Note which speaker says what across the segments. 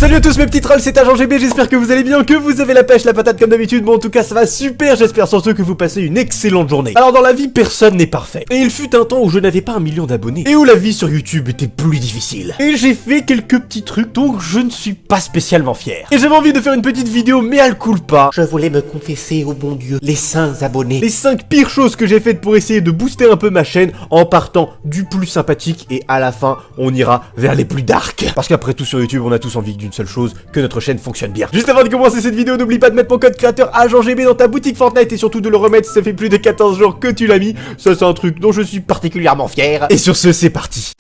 Speaker 1: Salut à tous mes petits trolls, c'est Agent GB, j'espère que vous allez bien, que vous avez la pêche, la patate comme d'habitude. Bon, en tout cas ça va super, j'espère surtout que vous passez une excellente journée. Alors dans la vie, personne n'est parfait. Et il fut un temps où je n'avais pas 1 million d'abonnés et où la vie sur YouTube était plus difficile. Et j'ai fait quelques petits trucs dont je ne suis pas spécialement fier. Et j'avais envie de faire une petite vidéo, mais à le culpa.
Speaker 2: Je voulais me confesser au bon Dieu les 5 abonnés.
Speaker 1: Les 5 pires choses que j'ai faites pour essayer de booster un peu ma chaîne en partant du plus sympathique et à la fin on ira vers les plus dark. Parce qu'après tout sur YouTube on a tous envie d'une seule chose, que notre chaîne fonctionne bien. Juste avant de commencer cette vidéo, n'oublie pas de mettre mon code créateur AgentGB dans ta boutique Fortnite et surtout de le remettre si ça fait plus de 14 jours que tu l'as mis. Ça c'est un truc dont je suis particulièrement fier. Et sur ce, c'est parti.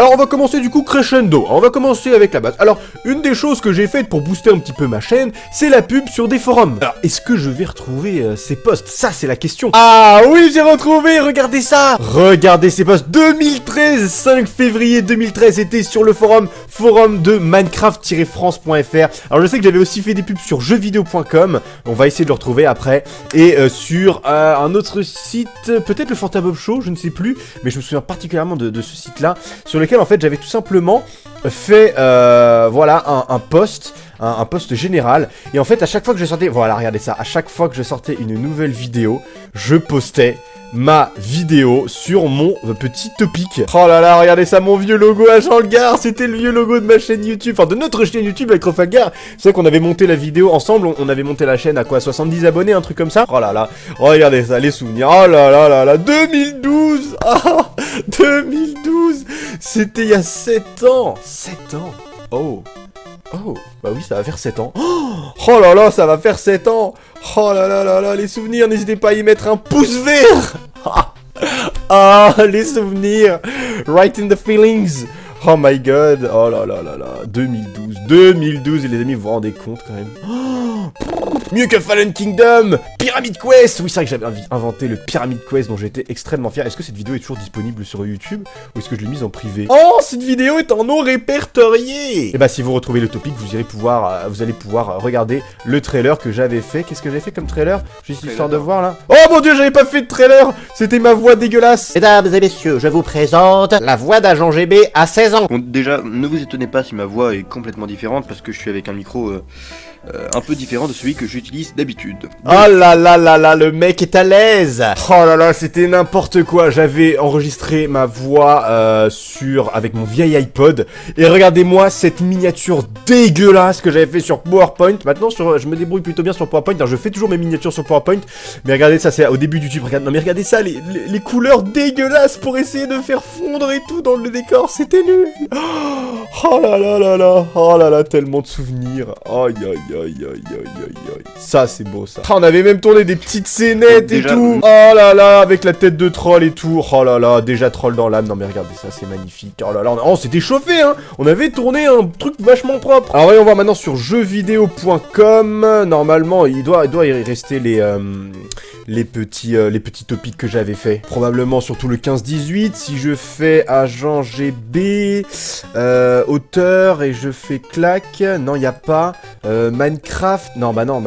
Speaker 1: Alors on va commencer du coup crescendo, on va commencer avec la base. Alors une des choses que j'ai faites pour booster un petit peu ma chaîne, c'est la pub sur des forums. Alors est-ce que je vais retrouver ces posts? Ça c'est la question. Ah oui, j'ai retrouvé, regardez ça. Regardez ces posts, 2013, 5 février 2013, c'était sur le forum de Minecraft-France.fr. Alors je sais que j'avais aussi fait des pubs sur jeuxvideo.com, on va essayer de le retrouver après. Et sur un autre site, peut-être le Fantabob Show, je ne sais plus, mais je me souviens particulièrement de ce site-là, sur lequel en fait j'avais tout simplement fait voilà un post général, et en fait à chaque fois que je sortais, voilà regardez ça, à chaque fois que je sortais une nouvelle vidéo, je postais ma vidéo sur mon petit topic. Oh là là, regardez ça, mon vieux logo Agent le Gare, c'était le vieux logo de ma chaîne YouTube, enfin de notre chaîne YouTube avec Trafalgar. C'est vrai qu'on avait monté la vidéo ensemble, on avait monté la chaîne à quoi, 70 abonnés, un truc comme ça. Oh là là, regardez ça, les souvenirs, oh là là là là, 2012, ah, 2012, c'était il y a 7 ans, 7 ans, oh, bah oui, ça va faire 7 ans. Oh là là, ça va faire 7 ans. Oh là là là là, les souvenirs, n'hésitez pas à y mettre un pouce vert. Ah, les souvenirs. Right in the feelings. Oh my god. Oh là là là là. 2012, et les amis, vous vous rendez compte quand même. Mieux que Fallen Kingdom, Pyramid Quest. Oui, c'est vrai que j'avais inventé le Pyramid Quest dont j'étais extrêmement fier. Est-ce que cette vidéo est toujours disponible sur YouTube ou est-ce que je l'ai mise en privé? Oh, cette vidéo est en non répertoriée. Et bah si vous retrouvez le topic, vous allez pouvoir regarder le trailer que j'avais fait. Qu'est-ce que j'ai fait comme trailer? Juste histoire de voir là. Oh mon dieu, j'avais pas fait de trailer. C'était ma voix dégueulasse.
Speaker 2: Mesdames et messieurs, je vous présente la voix d'Agent GB à 16 ans.
Speaker 3: Bon, déjà, ne vous étonnez pas si ma voix est complètement différente parce que je suis avec un micro un peu différent de celui que j'utilise d'habitude.
Speaker 1: Oh là là là là, le mec est à l'aise. Oh là là, c'était n'importe quoi. J'avais enregistré ma voix avec mon vieil iPod. Et regardez-moi cette miniature dégueulasse que j'avais fait sur PowerPoint. Maintenant, je me débrouille plutôt bien sur PowerPoint. Alors, je fais toujours mes miniatures sur PowerPoint. Mais regardez ça, c'est au début du YouTube. Non mais regardez ça, les couleurs dégueulasses pour essayer de faire fondre et tout dans le décor. C'était nul. Oh là là là là. Oh là là, tellement de souvenirs. Aïe aïe aïe aïe aïe aïe aïe. Ça c'est beau ça. On avait même tourné des petites scénettes et tout. Oh là là, avec la tête de troll et tout. Oh là là, déjà troll dans l'âme. Non mais regardez ça, c'est magnifique. Oh là là, on s'était chauffé hein. On avait tourné un truc vachement propre. Alors voyons voir maintenant sur jeuxvideo.com. Normalement il doit y rester les petits topics que j'avais fait. Probablement surtout le 15-18. Si je fais Agent GB, auteur, et je fais clac. Non, il n'y a pas. Minecraft. Non, bah non.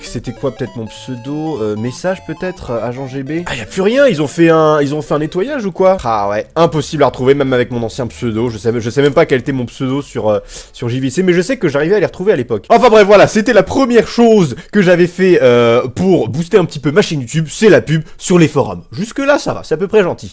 Speaker 1: C'était quoi peut-être mon pseudo? Message peut-être, Agent GB. Ah, y a plus rien, ils ont fait un nettoyage ou quoi? Ah ouais, impossible à retrouver même avec mon ancien pseudo. Je sais même pas quel était mon pseudo sur JVC, mais je sais que j'arrivais à les retrouver à l'époque. Enfin bref, voilà, c'était la première chose que j'avais fait pour booster un petit peu ma chaîne YouTube, c'est la pub sur les forums. Jusque là ça va, c'est à peu près gentil.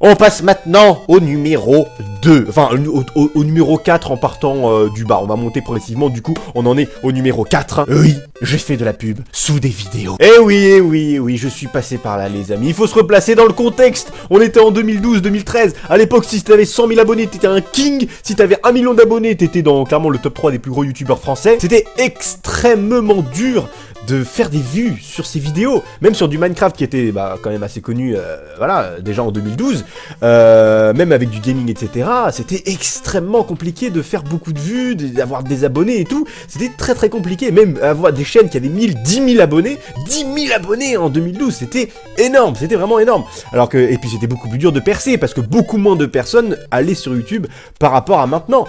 Speaker 2: On passe maintenant au numéro
Speaker 1: 2, enfin au numéro 4 en partant du bas. On va monter progressivement, du coup on en est au numéro 4. Oui, j'ai fait de la pub sous des vidéos. Eh oui, je suis passé par là les amis. Il faut se replacer dans le contexte. On était en 2012-2013. À l'époque, si t'avais 100 000 abonnés, t'étais un king. Si t'avais 1 million d'abonnés, t'étais dans clairement le top 3 des plus gros youtubeurs français. C'était extrêmement dur de faire des vues sur ces vidéos, même sur du Minecraft qui était quand même assez connu, voilà, déjà en 2012, même avec du gaming, etc. C'était extrêmement compliqué de faire beaucoup de vues, d'avoir des abonnés et tout. C'était très très compliqué, même avoir des chaînes qui avaient 10 000 abonnés, 10 000 abonnés en 2012, c'était énorme, c'était vraiment énorme. Alors que, et puis c'était beaucoup plus dur de percer, parce que beaucoup moins de personnes allaient sur YouTube par rapport à maintenant.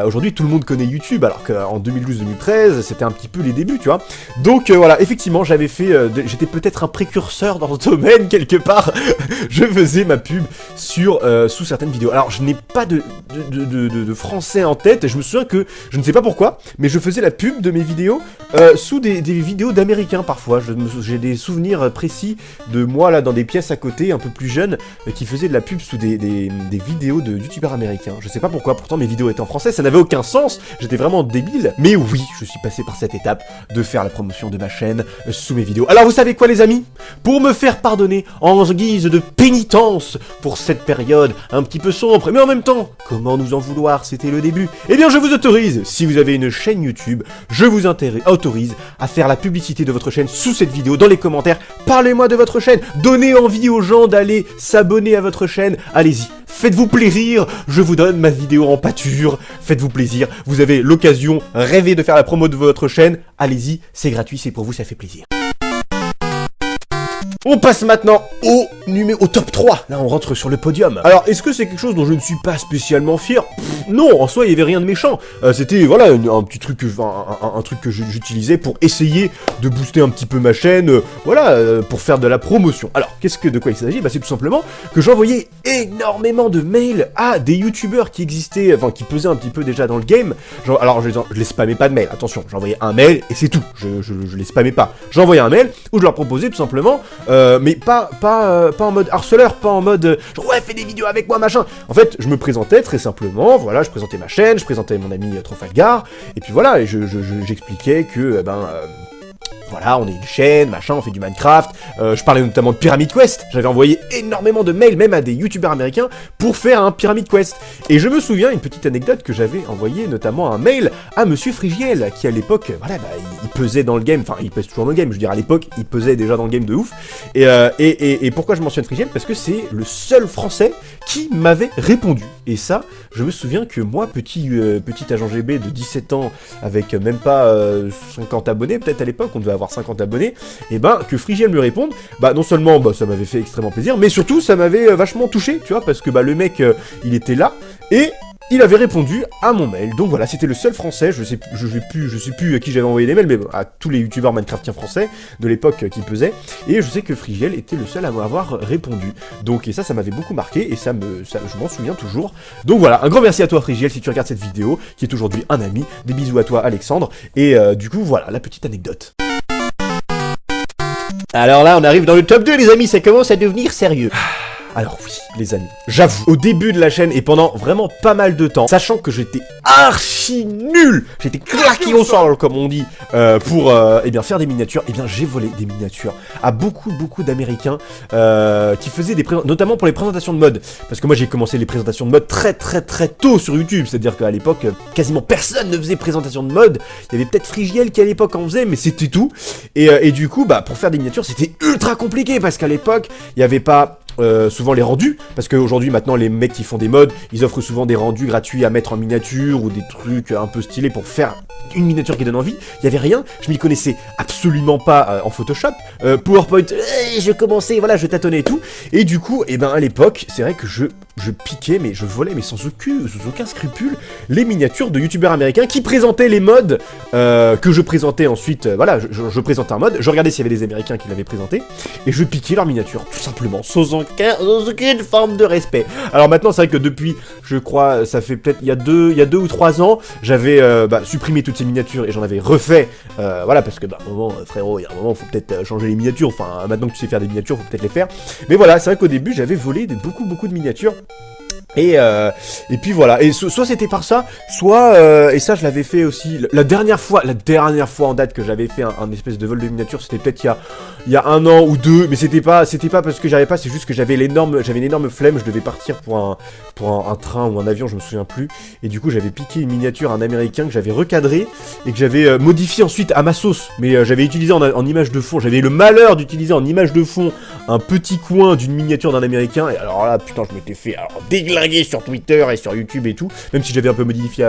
Speaker 1: Aujourd'hui, tout le monde connaît YouTube, alors qu'en 2012-2013, c'était un petit peu les débuts, tu vois. Donc voilà, effectivement, j'avais fait, j'étais peut-être un précurseur dans ce domaine quelque part. Je faisais ma pub sur sous certaines vidéos. Alors je n'ai pas de français en tête. Je me souviens que je ne sais pas pourquoi, mais je faisais la pub de mes vidéos sous des vidéos d'américains parfois. J'ai des souvenirs précis de moi là dans des pièces à côté, un peu plus jeune, qui faisaient de la pub sous des vidéos de youtubeurs américains. Je sais pas pourquoi. Pourtant mes vidéos étaient en français, ça n'avait aucun sens. J'étais vraiment débile. Mais oui, je suis passé par cette étape de faire la promotion de ma chaîne sous mes vidéos. Alors vous savez quoi les amis? Pour me faire pardonner en guise de pénitence pour cette période un petit peu sombre, mais en même temps, comment nous en vouloir, c'était le début. Eh bien je vous autorise, si vous avez une chaîne YouTube, je vous autorise à faire la publicité de votre chaîne sous cette vidéo, dans les commentaires. Parlez-moi de votre chaîne, donnez envie aux gens d'aller s'abonner à votre chaîne, allez-y. Faites-vous plaisir, je vous donne ma vidéo en pâture, faites-vous plaisir, vous avez l'occasion, rêvez de faire la promo de votre chaîne, allez-y, c'est gratuit, c'est pour vous, ça fait plaisir. On passe maintenant au top 3. Là, on rentre sur le podium. Alors, est-ce que c'est quelque chose dont je ne suis pas spécialement fier? Non, en soi, il n'y avait rien de méchant. C'était, voilà, un petit truc, un truc que j'utilisais pour essayer de booster un petit peu ma chaîne, voilà, pour faire de la promotion. Alors, de quoi il s'agit? Bah, c'est tout simplement que j'envoyais énormément de mails à des youtubeurs qui existaient, enfin, qui pesaient un petit peu déjà dans le game. Alors, je les spammais pas de mails, attention, j'envoyais un mail et c'est tout. Je les spammais pas. J'envoyais un mail où je leur proposais tout simplement... mais pas en mode harceleur, pas en mode genre ouais fais des vidéos avec moi machin. En fait je me présentais très simplement, voilà, je présentais ma chaîne, je présentais mon ami Trofalgar, et puis voilà, et j'expliquais que voilà, on est une chaîne, machin, on fait du Minecraft, je parlais notamment de Pyramid Quest, j'avais envoyé énormément de mails, même à des youtubeurs américains, pour faire un Pyramid Quest. Et je me souviens, une petite anecdote, que j'avais envoyé notamment un mail à Monsieur Frigiel, qui à l'époque, voilà, bah, il pesait dans le game, enfin, il pèse toujours dans le game, je veux dire, à l'époque, il pesait déjà dans le game de ouf. Et pourquoi je mentionne Frigiel? Parce que c'est le seul français qui m'avait répondu. Et ça, je me souviens que moi, petit agent GB de 17 ans, avec même pas 50 abonnés, peut-être à l'époque, on devait avoir 50 abonnés, et ben que Frigiel me réponde, bah non seulement bah ça m'avait fait extrêmement plaisir, mais surtout ça m'avait vachement touché, tu vois, parce que bah le mec il était là et il avait répondu à mon mail. Donc voilà, c'était le seul français, je sais plus à qui j'avais envoyé des mails, mais bon, à tous les youtubeurs Minecraftiens français de l'époque qui pesaient, et je sais que Frigiel était le seul à m'avoir répondu. Donc et ça m'avait beaucoup marqué, et je m'en souviens toujours. Donc voilà, un grand merci à toi Frigiel si tu regardes cette vidéo, qui est aujourd'hui un ami. Des bisous à toi Alexandre, et du coup voilà, la petite anecdote.
Speaker 2: Alors là, on arrive dans le top 2, les amis, ça commence à devenir sérieux.
Speaker 1: Alors oui, les amis, j'avoue, au début de la chaîne et pendant vraiment pas mal de temps, sachant que j'étais archi nul, j'étais claqué au sol, comme on dit, pour eh bien faire des miniatures, eh bien j'ai volé des miniatures à beaucoup d'Américains qui faisaient notamment pour les présentations de mode, parce que moi j'ai commencé les présentations de mode très tôt sur YouTube, c'est-à-dire qu'à l'époque, quasiment personne ne faisait présentation de mode, il y avait peut-être Frigiel qui à l'époque en faisait, mais c'était tout, et du coup, bah pour faire des miniatures, c'était ultra compliqué, parce qu'à l'époque, il n'y avait pas... souvent les rendus, parce qu'aujourd'hui maintenant les mecs qui font des mods, ils offrent souvent des rendus gratuits à mettre en miniature ou des trucs un peu stylés pour faire une miniature qui donne envie. Il y avait rien, je m'y connaissais absolument pas en Photoshop, PowerPoint, je commençais, voilà, je tâtonnais et tout, et du coup, et ben à l'époque, c'est vrai que je piquais, mais je volais, mais sans aucun scrupule, les miniatures de youtubeurs américains qui présentaient les mods que je présentais ensuite, voilà, je présentais un mod, je regardais s'il y avait des américains qui l'avaient présenté, et je piquais leurs miniatures, tout simplement, sans aucune forme de respect. Alors maintenant, c'est vrai que depuis, je crois, ça fait peut-être il y a 2 ou 3 ans, j'avais supprimé toutes ces miniatures et j'en avais refait, voilà, parce que bah, à un moment, frérot, il y a un moment, faut peut-être changer les miniatures, enfin, maintenant que tu sais faire des miniatures, faut peut-être les faire. Mais voilà, c'est vrai qu'au début, j'avais volé beaucoup de miniatures. Et puis voilà, et soit c'était par ça, soit, et ça je l'avais fait aussi, la dernière fois en date que j'avais fait un espèce de vol de miniature, c'était peut-être il y a 1 an ou 2, mais c'était pas parce que j'avais pas, c'est juste que j'avais une énorme flemme, je devais partir pour un train ou un avion, je me souviens plus, et du coup j'avais piqué une miniature à un américain que j'avais recadré, et que j'avais modifié ensuite à ma sauce, mais j'avais utilisé en image de fond, j'avais le malheur d'utiliser en image de fond un petit coin d'une miniature d'un américain, et alors là, putain, je m'étais fait déglinguer tagué sur Twitter et sur YouTube et tout, même si j'avais un peu modifié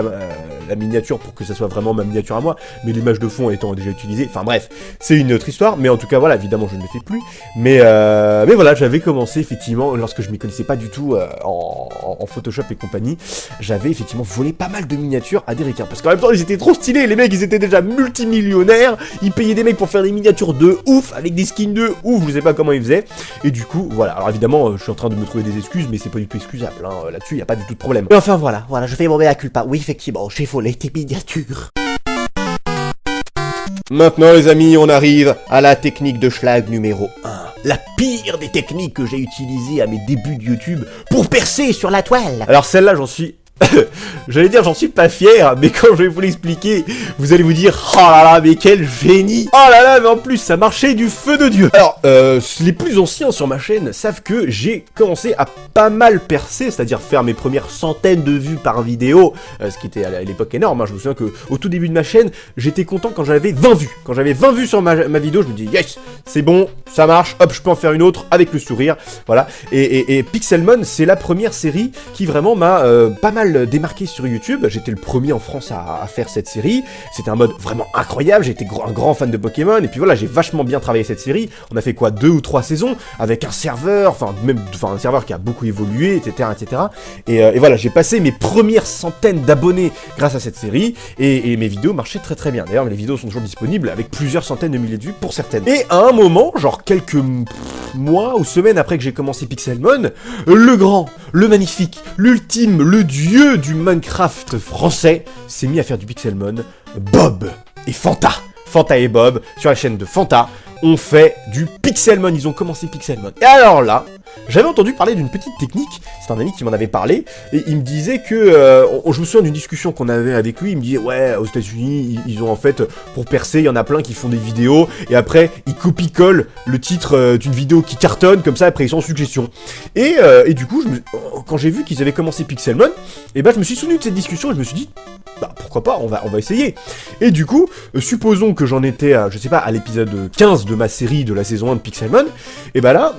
Speaker 1: la miniature pour que ça soit vraiment ma miniature à moi, mais l'image de fond étant déjà utilisée, enfin bref, c'est une autre histoire, mais en tout cas voilà, évidemment je ne le fais plus, mais voilà, j'avais commencé effectivement, lorsque je m'y connaissais pas du tout en Photoshop et compagnie, j'avais effectivement volé pas mal de miniatures à des ricains, parce qu'en même temps ils étaient trop stylés, les mecs ils étaient déjà multimillionnaires, ils payaient des mecs pour faire des miniatures de ouf, avec des skins de ouf, je sais pas comment ils faisaient, et du coup voilà, alors évidemment je suis en train de me trouver des excuses, mais c'est pas du tout excusable, hein. Là-dessus y a pas du tout de problème.
Speaker 2: Mais enfin voilà, je fais mon mea culpa. Oui, effectivement, j'ai volé tes miniatures.
Speaker 1: Maintenant les amis, on arrive à la technique de schlag numéro 1. La pire des techniques que j'ai utilisées à mes débuts de YouTube pour percer sur la toile. Alors celle-là, j'en suis... J'allais dire j'en suis pas fier, mais quand je vais vous l'expliquer, vous allez vous dire oh là là, mais quel génie! Oh là là, mais en plus ça marchait du feu de Dieu! Alors, les plus anciens sur ma chaîne savent que j'ai commencé à pas mal percer, c'est-à-dire faire mes premières centaines de vues par vidéo, ce qui était à l'époque énorme, hein. Je me souviens que au tout début de ma chaîne, j'étais content quand j'avais 20 vues. Quand j'avais 20 vues sur ma vidéo, je me dis yes, c'est bon, ça marche, hop, je peux en faire une autre avec le sourire, voilà. Et Pixelmon, c'est la première série qui vraiment m'a pas mal démarqué sur YouTube. J'étais le premier en France à faire cette série. C'était un mode vraiment incroyable. J'étais un grand fan de Pokémon. Et puis voilà, j'ai vachement bien travaillé cette série. On a fait quoi, 2 ou 3 saisons avec un serveur, enfin un serveur qui a beaucoup évolué, etc., etc. Et voilà, j'ai passé mes premières centaines d'abonnés grâce à cette série. Et mes vidéos marchaient très très bien. D'ailleurs, les vidéos sont toujours disponibles avec plusieurs centaines de milliers de vues pour certaines. Et à un moment, genre quelques mois ou semaines après que j'ai commencé Pixelmon, le grand, le magnifique, l'ultime, le dieu du Minecraft français s'est mis à faire du Pixelmon, Bob et Fanta. Fanta et Bob, sur la chaîne de Fanta, ont fait du Pixelmon, ils ont commencé Pixelmon. Et alors là, j'avais entendu parler d'une petite technique, c'est un ami qui m'en avait parlé, et il me disait que, je me souviens d'une discussion qu'on avait avec lui, il me disait, ouais, aux États-Unis ils ont en fait, pour percer, il y en a plein qui font des vidéos, et après, ils copie-collent le titre d'une vidéo qui cartonne, comme ça, après ils sont en suggestion. Et du coup, quand j'ai vu qu'ils avaient commencé Pixelmon, et ben je me suis souvenu de cette discussion, et je me suis dit, bah pourquoi pas, on va essayer. Et du coup, supposons que j'en étais à, je sais pas, à l'épisode 15 de ma série de la saison 1 de Pixelmon, et bah là,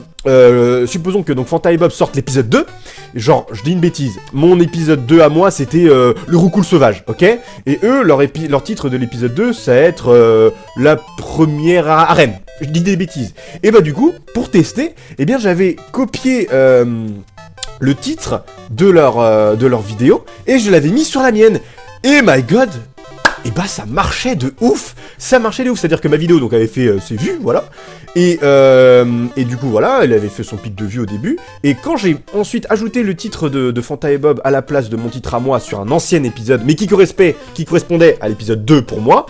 Speaker 1: supposons que donc Fanta et Bob sortent l'épisode 2, genre, je dis une bêtise, mon épisode 2 à moi c'était le roucoule sauvage, ok? Et eux, leur titre de l'épisode 2, ça va être la première arène, je dis des bêtises. Et bah du coup, pour tester, eh bien j'avais copié le titre de leur vidéo, et je l'avais mis sur la mienne. Et my god, et bah ça marchait de ouf, c'est-à-dire que ma vidéo donc avait fait ses vues, voilà, et du coup voilà, elle avait fait son pic de vues au début, et quand j'ai ensuite ajouté le titre de Fanta et Bob à la place de mon titre à moi sur un ancien épisode, mais qui correspondait à l'épisode 2 pour moi,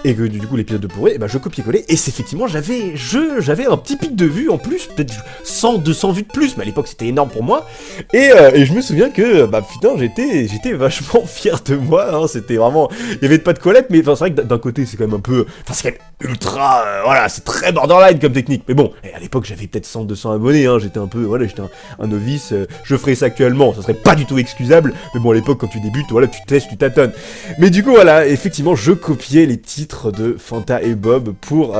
Speaker 1: et que du coup l'épisode de pourri, et bah je copiais-collais, et c'est effectivement j'avais un petit pic de vues en plus, peut-être 100, 200 vues de plus, mais à l'époque c'était énorme pour moi, et je me souviens que, bah putain, j'étais vachement fier de moi, hein, c'était vraiment, il y avait pas de colette, mais enfin c'est vrai que d'un côté c'est quand même un peu, enfin c'est quand même ultra, voilà, c'est très borderline comme technique, mais bon, à l'époque j'avais peut-être 100, 200 abonnés, hein, j'étais un peu, voilà, j'étais un novice, je ferais ça actuellement, ça serait pas du tout excusable, mais bon à l'époque quand tu débutes, voilà, tu testes, tu tâtonnes, mais du coup voilà, effectivement je copiais les titres de Fanta et Bob pour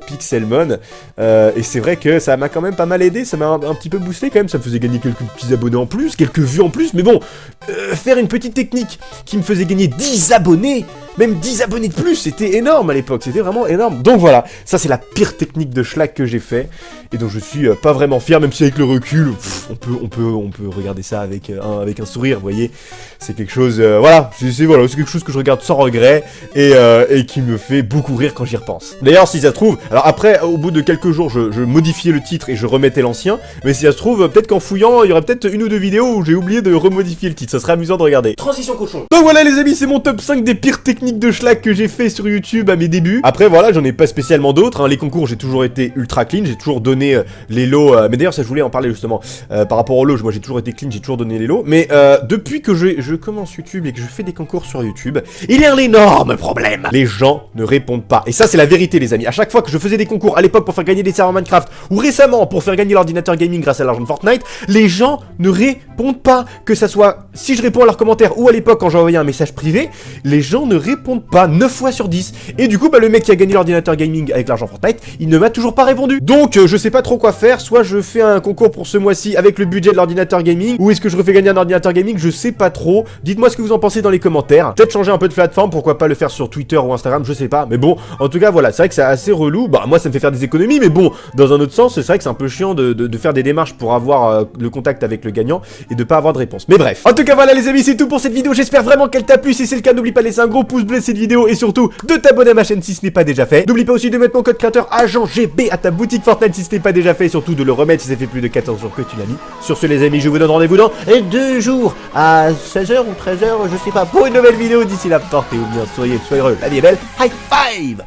Speaker 1: Pixelmon, et c'est vrai que ça m'a quand même pas mal aidé, ça m'a un petit peu boosté quand même, ça me faisait gagner quelques petits abonnés en plus, quelques vues en plus, mais bon, faire une petite technique qui me faisait gagner 10 abonnés, même 10 abonnés de plus, c'était énorme à l'époque, c'était vraiment énorme. Donc voilà, ça c'est la pire technique de schlag que j'ai fait, et dont je suis pas vraiment fier, même si avec le recul, on peut regarder ça avec un sourire, vous voyez, c'est quelque chose, voilà, c'est quelque chose que je regarde sans regret, et qui me fait beaucoup rire quand j'y repense. D'ailleurs, si ça se trouve, alors après, au bout de quelques jours, je modifiais le titre et je remettais l'ancien, mais si ça se trouve, peut-être qu'en fouillant, il y aurait peut-être une ou deux vidéos où j'ai oublié de remodifier le titre, ça serait amusant de regarder.
Speaker 2: Transition cochon.
Speaker 1: Donc voilà les amis, c'est mon top 5 des pires techniques de schlag que j'ai fait sur YouTube à mes débuts. Après voilà, j'en ai pas spécialement d'autres, hein. Les concours j'ai toujours été ultra clean, j'ai toujours donné les lots, mais d'ailleurs ça je voulais en parler justement, par rapport aux lots, moi j'ai toujours été clean, j'ai toujours donné les lots, mais depuis que je commence YouTube et que je fais des concours sur YouTube, il y a un énorme problème, les gens ne répondent pas, et ça c'est la vérité les amis, à chaque fois que je faisais des concours à l'époque pour faire gagner des serveurs Minecraft, ou récemment pour faire gagner l'ordinateur gaming grâce à l'argent de Fortnite, les gens ne répondent répondent pas, que ça soit si je réponds à leurs commentaires ou à l'époque quand j'ai envoyé un message privé, les gens ne répondent pas 9 fois sur 10. Et du coup, bah, le mec qui a gagné l'ordinateur gaming avec l'argent Fortnite, il ne m'a toujours pas répondu. Donc, je sais pas trop quoi faire, soit je fais un concours pour ce mois-ci avec le budget de l'ordinateur gaming, ou est-ce que je refais gagner un ordinateur gaming, je sais pas trop. Dites-moi ce que vous en pensez dans les commentaires. Peut-être changer un peu de plateforme, pourquoi pas le faire sur Twitter ou Instagram, je sais pas. Mais bon, en tout cas, voilà, c'est vrai que c'est assez relou. Bah, moi, ça me fait faire des économies, mais bon, dans un autre sens, c'est vrai que c'est un peu chiant de faire des démarches pour avoir le contact avec le gagnant et de pas avoir de réponse. Mais bref. En tout cas, voilà les amis, c'est tout pour cette vidéo. J'espère vraiment qu'elle t'a plu. Si c'est le cas, n'oublie pas de laisser un gros pouce bleu à cette vidéo et surtout de t'abonner à ma chaîne si ce n'est pas déjà fait. N'oublie pas aussi de mettre mon code créateur AgentGB à ta boutique Fortnite si ce n'est pas déjà fait et surtout de le remettre si ça fait plus de 14 jours que tu l'as mis. Sur ce les amis, je vous donne rendez-vous dans 2 jours à 16h ou 13h, je sais pas, pour une nouvelle vidéo. D'ici là, portez-vous bien, soyez heureux, la vie est belle. High five.